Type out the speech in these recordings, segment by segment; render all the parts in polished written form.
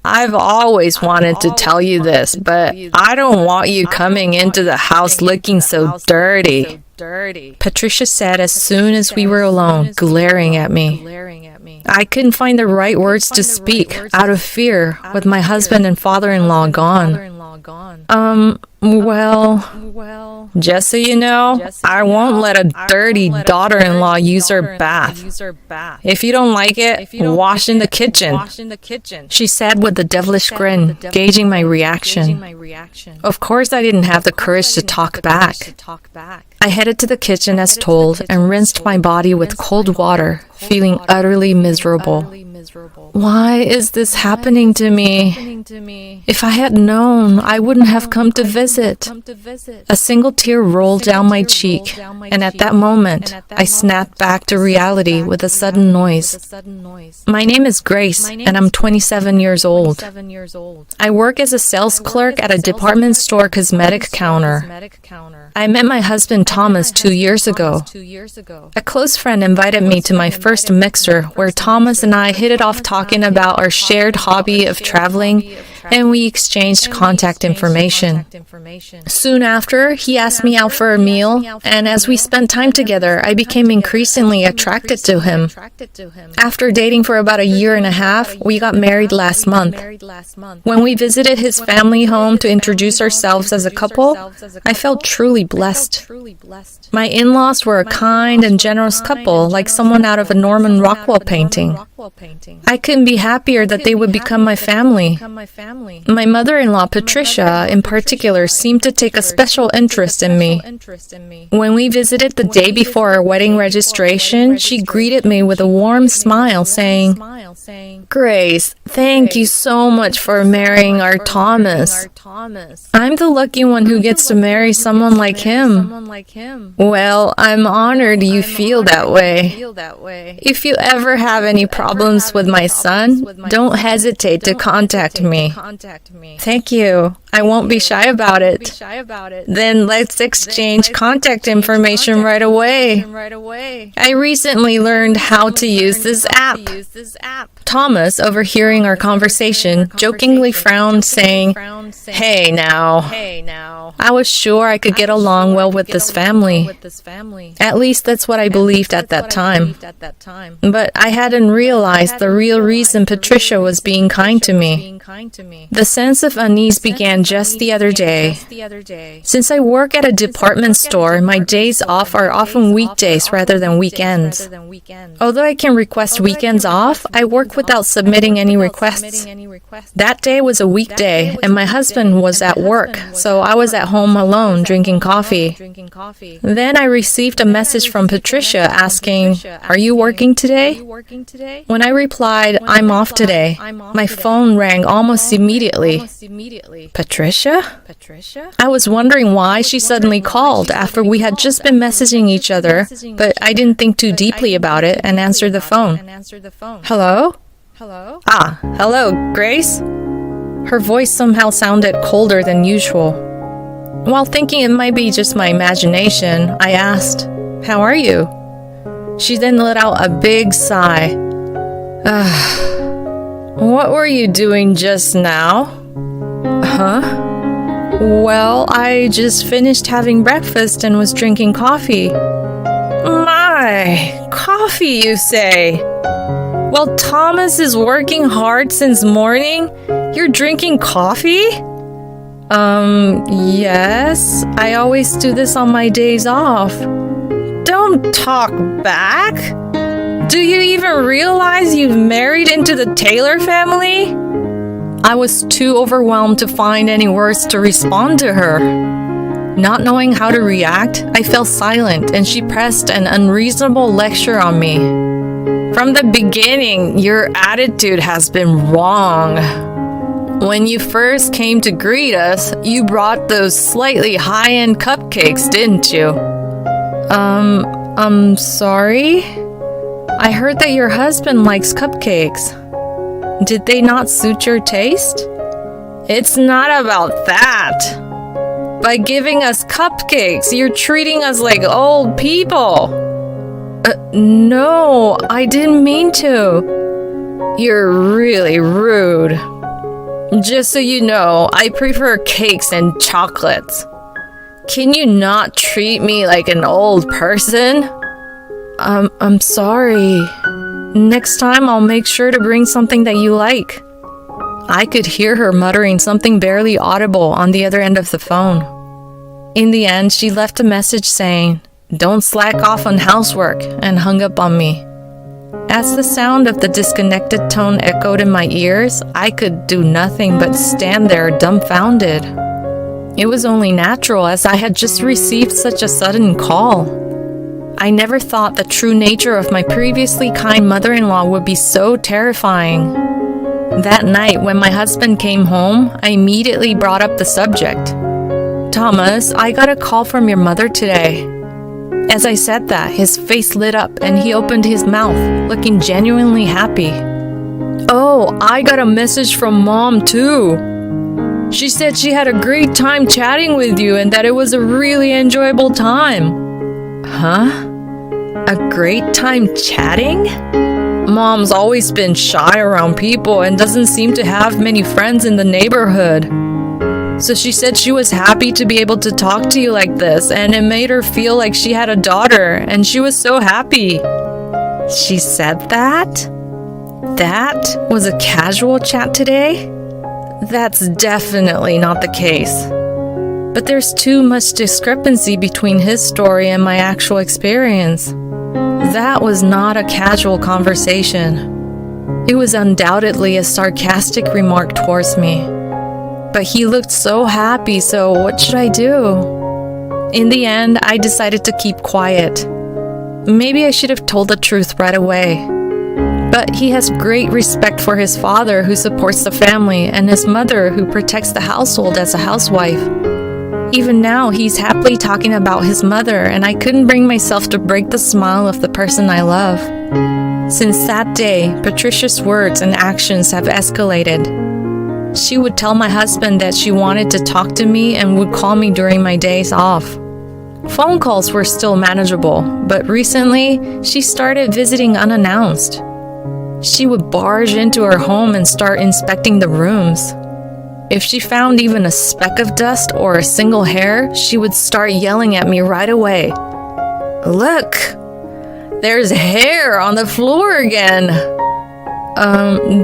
I've always wanted to tell you this, but I don't want you coming into the house looking so dirty. Patricia said as soon as we were alone, glaring at me. I couldn't find the right words to speak out of fear with my husband and father-in-law gone. Well, just so you know, I won't let a dirty daughter-in-law use her bath. If you don't like it, wash in the kitchen, she said with a devilish grin, gauging my reaction. Of course, I didn't have the courage to talk back. I headed to the kitchen as told and rinsed my body with cold water, feeling utterly miserable. Why is this happening to me? If I had known, I wouldn't have come to visit. A single tear rolled down my cheek, and at that moment, I snapped back to reality with a sudden noise. My name is Grace, and I'm 27 years old. I work as a sales clerk at a department store cosmetic counter. I met my husband Thomas 2 years ago. A close friend invited me to my first mixer, where Thomas and I hit it off talking about our shared hobby of traveling, and we exchanged contact information. Soon after, he asked me out for a meal, and as we spent time together, I became increasingly attracted to him. After dating for about a year and a half, we got married last month. When we visited his family home to introduce ourselves as a couple, I felt truly blessed. My in-laws were a kind and generous couple, like someone out of a Norman Rockwell painting. I couldn't be happier that they would become my family. My mother-in-law, Patricia, in particular, seemed to take a special interest in me. When we visited the day before our wedding registration, she greeted me with a warm smile, saying, "Grace, thank you so much for marrying our Thomas. I'm the lucky one who gets to marry someone like him." Well, I'm honored you feel that way. If you ever have any problems with my son, don't hesitate to contact me. Thank you. I won't be shy about it. Then let's exchange contact information right away. I recently learned how to use this app. Thomas, overhearing our conversation, jokingly frowned, saying, "Hey now. I was sure I could get along well with this family. At least that's what I believed at that time. But I hadn't realized the real reason Patricia was being kind to me. The sense of unease began just the other day. Since I work at a department store, my days off are often weekdays rather than weekends. Although I can request weekends off, I work without submitting any requests. That day was a weekday, and my husband was at work, so I was at home alone drinking coffee. Then I received a message from Patricia asking, "Are you working today?" When I replied, "I'm off today," my phone rang almost immediately. Patricia? I was wondering why she suddenly called after we had just been messaging each other, but I didn't think too deeply about it and answered the phone. "Hello?" "Ah, hello, Grace?" Her voice somehow sounded colder than usual. While thinking it might be just my imagination, I asked, "How are you?" She then let out a big sigh. "What were you doing just now?" "Huh? Well, I just finished having breakfast and was drinking coffee." "My, coffee, you say? Well, Thomas is working hard since morning. You're drinking coffee?" Yes. I always do this on my days off." "Don't talk back. Do you even realize you've married into the Taylor family?" I was too overwhelmed to find any words to respond to her. Not knowing how to react, I fell silent and she pressed an unreasonable lecture on me. "From the beginning, your attitude has been wrong. When you first came to greet us, you brought those slightly high-end cupcakes, didn't you?" I'm sorry? I heard that your husband likes cupcakes. Did they not suit your taste?" "It's not about that. By giving us cupcakes, you're treating us like old people." No, I didn't mean to." "You're really rude." Just so you know, I prefer cakes and chocolates. Can you not treat me like an old person? I'm sorry. Next time I'll make sure to bring something that you like. I could hear her muttering something barely audible on the other end of the phone. In the end, she left a message saying, "Don't slack off on housework," and hung up on me. As the sound of the disconnected tone echoed in my ears, I could do nothing but stand there dumbfounded. It was only natural as I had just received such a sudden call. I never thought the true nature of my previously kind mother-in-law would be so terrifying. That night, when my husband came home, I immediately brought up the subject. "Thomas, I got a call from your mother today." As I said that, his face lit up and he opened his mouth, looking genuinely happy. "Oh, I got a message from Mom too. She said she had a great time chatting with you and that it was a really enjoyable time." Huh? A great time chatting? Mom's always been shy around people and doesn't seem to have many friends in the neighborhood. So she said she was happy to be able to talk to you like this, and it made her feel like she had a daughter, and she was so happy. She said that? That was a casual chat today? That's definitely not the case. But there's too much discrepancy between his story and my actual experience. That was not a casual conversation. It was undoubtedly a sarcastic remark towards me. But he looked so happy, so what should I do? In the end, I decided to keep quiet. Maybe I should have told the truth right away. But he has great respect for his father, who supports the family, and his mother, who protects the household as a housewife. Even now, he's happily talking about his mother, and I couldn't bring myself to break the smile of the person I love. Since that day, Patricia's words and actions have escalated. She would tell my husband that she wanted to talk to me and would call me during my days off. Phone calls were still manageable, but recently, she started visiting unannounced. She would barge into her home and start inspecting the rooms. If she found even a speck of dust or a single hair, she would start yelling at me right away. "Look! There's hair on the floor again!"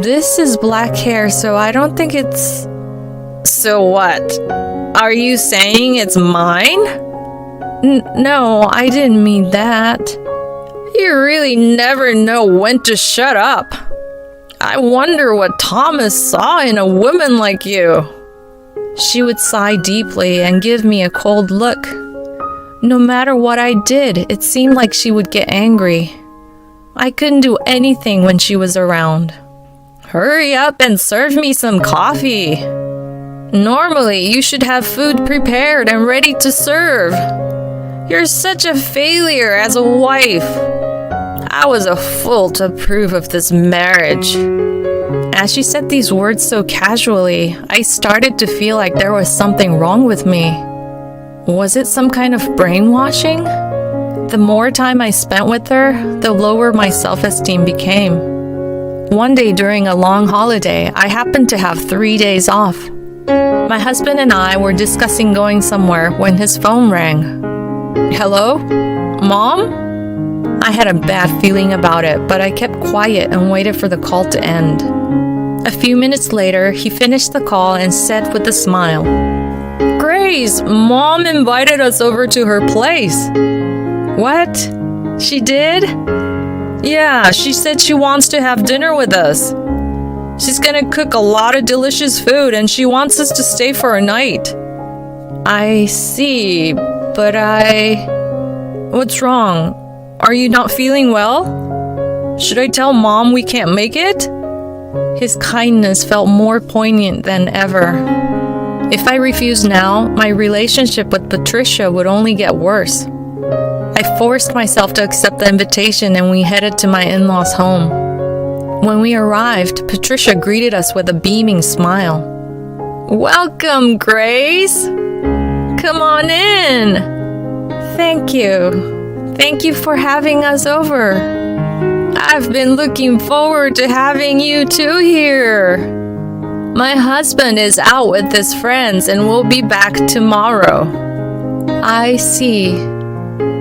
This is black hair, so I don't think it's... So what? Are you saying it's mine? No, I didn't mean that. You really never know when to shut up. I wonder what Thomas saw in a woman like you. She would sigh deeply and give me a cold look. No matter what I did, it seemed like she would get angry. I couldn't do anything when she was around. Hurry up and serve me some coffee. Normally, you should have food prepared and ready to serve. You're such a failure as a wife. I was a fool to approve of this marriage. As she said these words so casually, I started to feel like there was something wrong with me. Was it some kind of brainwashing? The more time I spent with her, the lower my self-esteem became. One day during a long holiday, I happened to have 3 days off. My husband and I were discussing going somewhere when his phone rang. Hello? Mom? I had a bad feeling about it, but I kept quiet and waited for the call to end. A few minutes later, he finished the call and said with a smile, "Grace, Mom invited us over to her place." What? She did? Yeah, she said she wants to have dinner with us. She's gonna cook a lot of delicious food and she wants us to stay for a night. I see, but What's wrong? Are you not feeling well? Should I tell Mom we can't make it? His kindness felt more poignant than ever. If I refused now, my relationship with Patricia would only get worse. I forced myself to accept the invitation and we headed to my in-laws' home. When we arrived, Patricia greeted us with a beaming smile. "Welcome, Grace! Come on in!" "Thank you. Thank you for having us over. I've been looking forward to having you two here." My husband is out with his friends and will be back tomorrow. I see.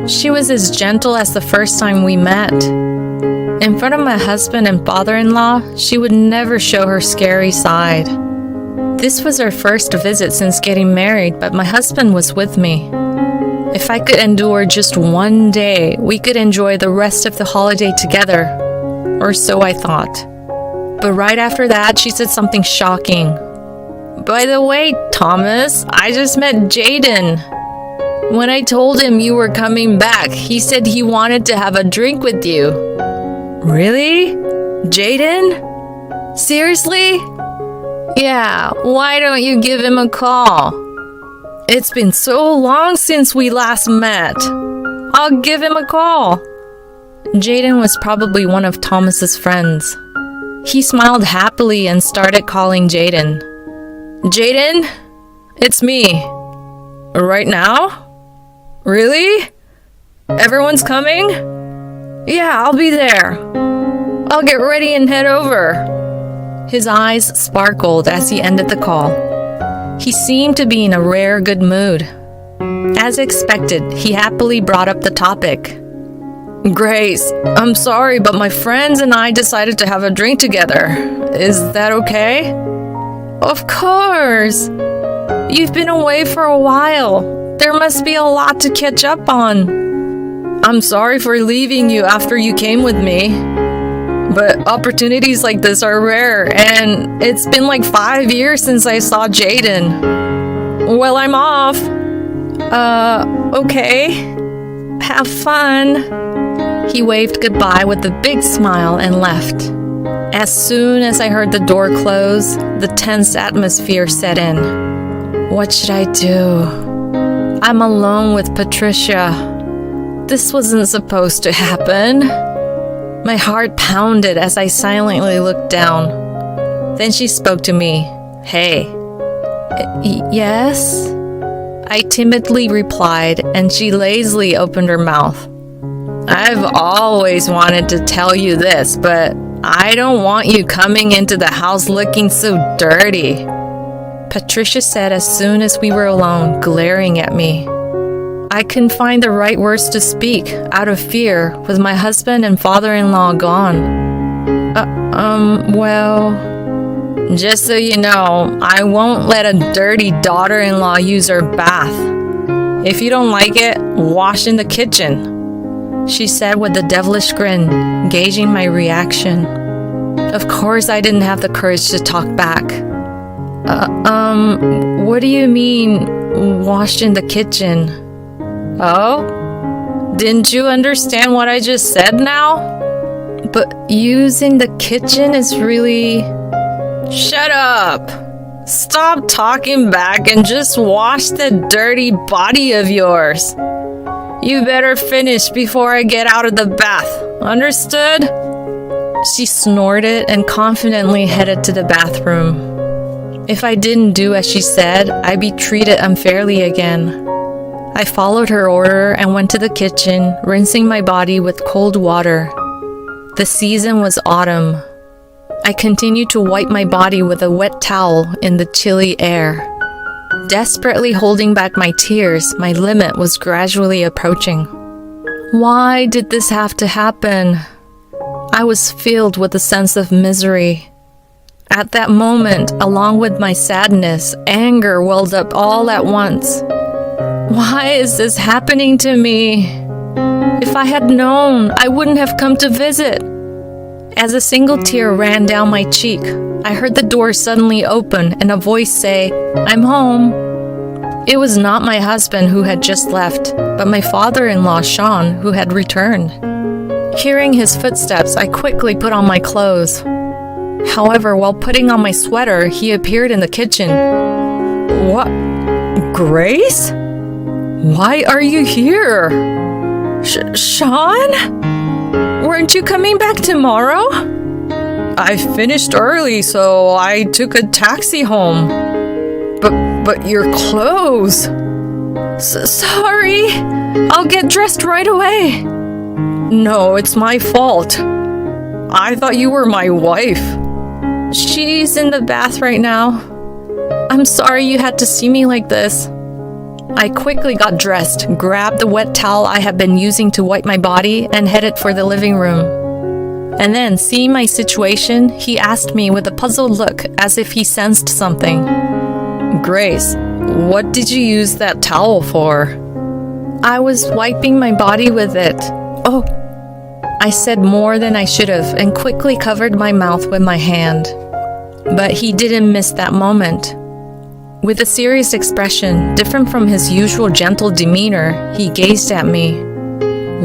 She was as gentle as the first time we met. In front of my husband and father-in-law, she would never show her scary side. This was our first visit since getting married, but my husband was with me. If I could endure just one day, we could enjoy the rest of the holiday together. Or so I thought. But right after that, she said something shocking. By the way, Thomas, I just met Jaden. When I told him you were coming back, he said he wanted to have a drink with you. Really? Jaden? Seriously? Yeah, why don't you give him a call? It's been so long since we last met. I'll give him a call. Jaden was probably one of Thomas's friends. He smiled happily and started calling Jaden. Jaden? It's me. Right now? Really? Everyone's coming? Yeah, I'll be there. I'll get ready and head over. His eyes sparkled as he ended the call. He seemed to be in a rare good mood. As expected, he happily brought up the topic. Grace, I'm sorry, but my friends and I decided to have a drink together. Is that okay? Of course. You've been away for a while. There must be a lot to catch up on. I'm sorry for leaving you after you came with me. But opportunities like this are rare, and it's been like 5 years since I saw Jaden. Well, I'm off. Okay. Have fun. He waved goodbye with a big smile and left. As soon as I heard the door close, the tense atmosphere set in. What should I do? I'm alone with Patricia. This wasn't supposed to happen. My heart pounded as I silently looked down. Then she spoke to me. Hey. Yes? I timidly replied, and she lazily opened her mouth. I've always wanted to tell you this, but I don't want you coming into the house looking so dirty. Patricia said as soon as we were alone, glaring at me. I couldn't find the right words to speak, out of fear, with my husband and father-in-law gone. Well, just so you know, I won't let a dirty daughter-in-law use her bath. If you don't like it, wash in the kitchen, she said with a devilish grin, gauging my reaction. Of course, I didn't have the courage to talk back. What do you mean, wash in the kitchen? Oh? Didn't you understand what I just said now? But using the kitchen is really... Shut up! Stop talking back and just wash the dirty body of yours. You better finish before I get out of the bath. Understood? She snorted and confidently headed to the bathroom. If I didn't do as she said, I'd be treated unfairly again. I followed her order and went to the kitchen, rinsing my body with cold water. The season was autumn. I continued to wipe my body with a wet towel in the chilly air. Desperately holding back my tears, my limit was gradually approaching. Why did this have to happen? I was filled with a sense of misery. At that moment, along with my sadness, anger welled up all at once. Why is this happening to me? If I had known, I wouldn't have come to visit. As a single tear ran down my cheek, I heard the door suddenly open and a voice say, "I'm home." It was not my husband who had just left, but my father-in-law, Sean, who had returned. Hearing his footsteps, I quickly put on my clothes. However, while putting on my sweater, he appeared in the kitchen. What? Grace? Why are you here? Sean? Weren't you coming back tomorrow? I finished early, so I took a taxi home. But your clothes... Sorry. I'll get dressed right away. No, it's my fault. I thought you were my wife. She's in the bath right now. I'm sorry you had to see me like this. I quickly got dressed, grabbed the wet towel I had been using to wipe my body, and headed for the living room. And then, seeing my situation, he asked me with a puzzled look as if he sensed something. Grace, what did you use that towel for? I was wiping my body with it. Oh, I said more than I should have and quickly covered my mouth with my hand. But he didn't miss that moment. With a serious expression, different from his usual gentle demeanor, he gazed at me.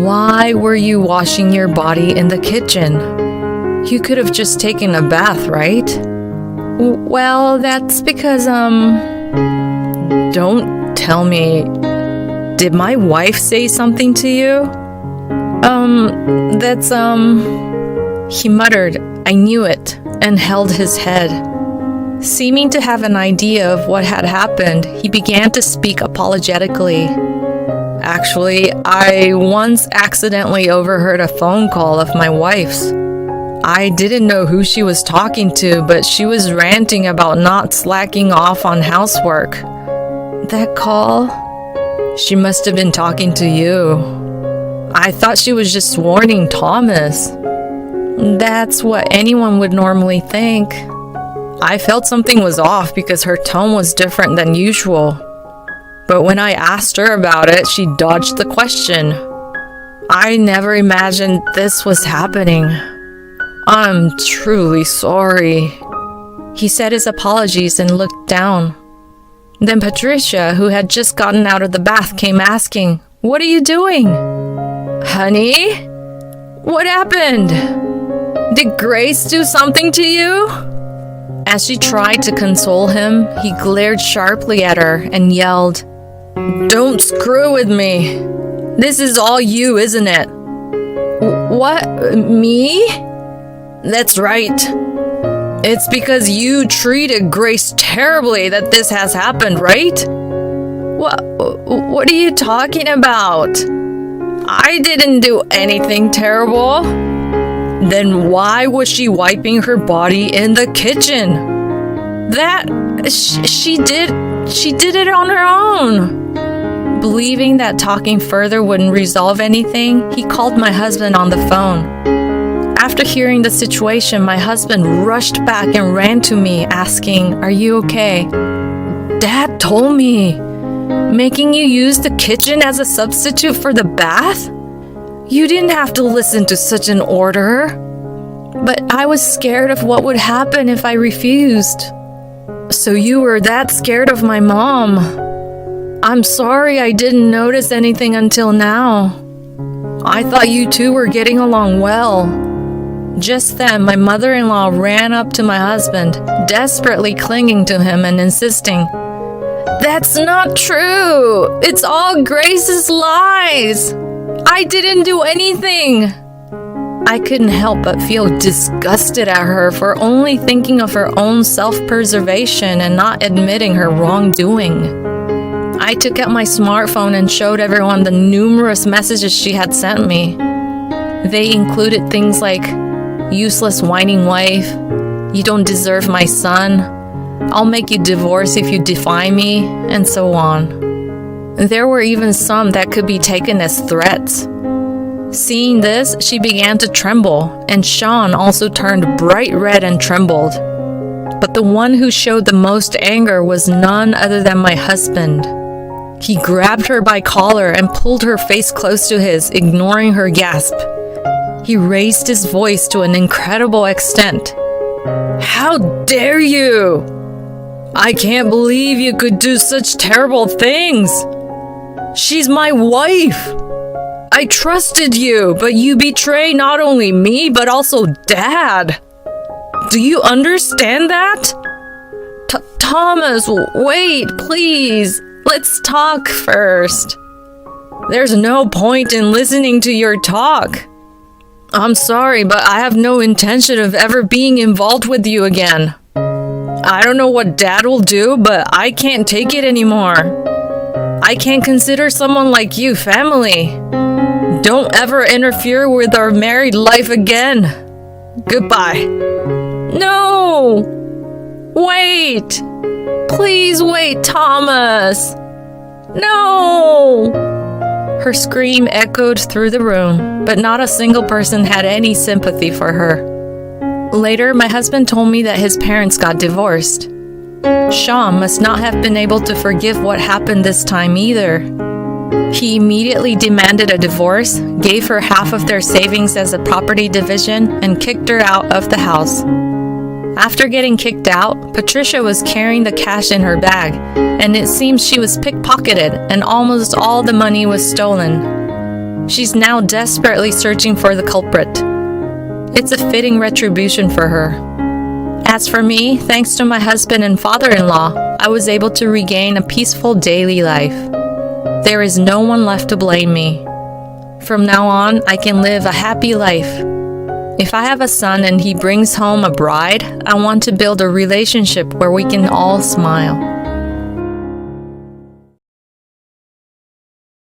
Why were you washing your body in the kitchen? You could have just taken a bath, right? Well, that's because, Don't tell me. Did my wife say something to you? He muttered, I knew it, and held his head. Seeming to have an idea of what had happened, he began to speak apologetically. Actually, I once accidentally overheard a phone call of my wife's. I didn't know who she was talking to, but she was ranting about not slacking off on housework. That call? She must have been talking to you. I thought she was just warning Thomas. That's what anyone would normally think. I felt something was off because her tone was different than usual. But when I asked her about it, she dodged the question. I never imagined this was happening. I'm truly sorry. He said his apologies and looked down. Then Patricia, who had just gotten out of the bath, came asking, What are you doing? Honey? What happened? Did Grace do something to you? As she tried to console him, he glared sharply at her and yelled, Don't screw with me. This is all you, isn't it? What? Me? That's right. It's because you treated Grace terribly that this has happened, right? What are you talking about? I didn't do anything terrible. Then why was she wiping her body in the kitchen? She did it on her own. Believing that talking further wouldn't resolve anything, he called my husband on the phone. After hearing the situation, my husband rushed back and ran to me, asking, Are you okay? Dad told me. Making you use the kitchen as a substitute for the bath? You didn't have to listen to such an order. But I was scared of what would happen if I refused. So you were that scared of my mom. I'm sorry I didn't notice anything until now. I thought you two were getting along well. Just then, my mother-in-law ran up to my husband, desperately clinging to him and insisting, That's not true! It's all Grace's lies! I didn't do anything! I couldn't help but feel disgusted at her for only thinking of her own self-preservation and not admitting her wrongdoing. I took out my smartphone and showed everyone the numerous messages she had sent me. They included things like, useless whining wife, you don't deserve my son, I'll make you divorce if you defy me, and so on. There were even some that could be taken as threats. Seeing this, she began to tremble, and Sean also turned bright red and trembled. But the one who showed the most anger was none other than my husband. He grabbed her by collar and pulled her face close to his, ignoring her gasp. He raised his voice to an incredible extent. How dare you! I can't believe you could do such terrible things! She's my wife! I trusted you, but you betray not only me, but also Dad. Do you understand that? Thomas, wait, please. Let's talk first. There's no point in listening to your talk. I'm sorry, but I have no intention of ever being involved with you again. I don't know what Dad will do, but I can't take it anymore. I can't consider someone like you family. Don't ever interfere with our married life again. Goodbye. No! Wait! Please wait, Thomas! No! Her scream echoed through the room, but not a single person had any sympathy for her. Later, my husband told me that his parents got divorced. Sean must not have been able to forgive what happened this time either. He immediately demanded a divorce, gave her half of their savings as a property division, and kicked her out of the house. After getting kicked out, Patricia was carrying the cash in her bag, and it seems she was pickpocketed and almost all the money was stolen. She's now desperately searching for the culprit. It's a fitting retribution for her. As for me, thanks to my husband and father-in-law, I was able to regain a peaceful daily life. There is no one left to blame me. From now on, I can live a happy life. If I have a son and he brings home a bride, I want to build a relationship where we can all smile.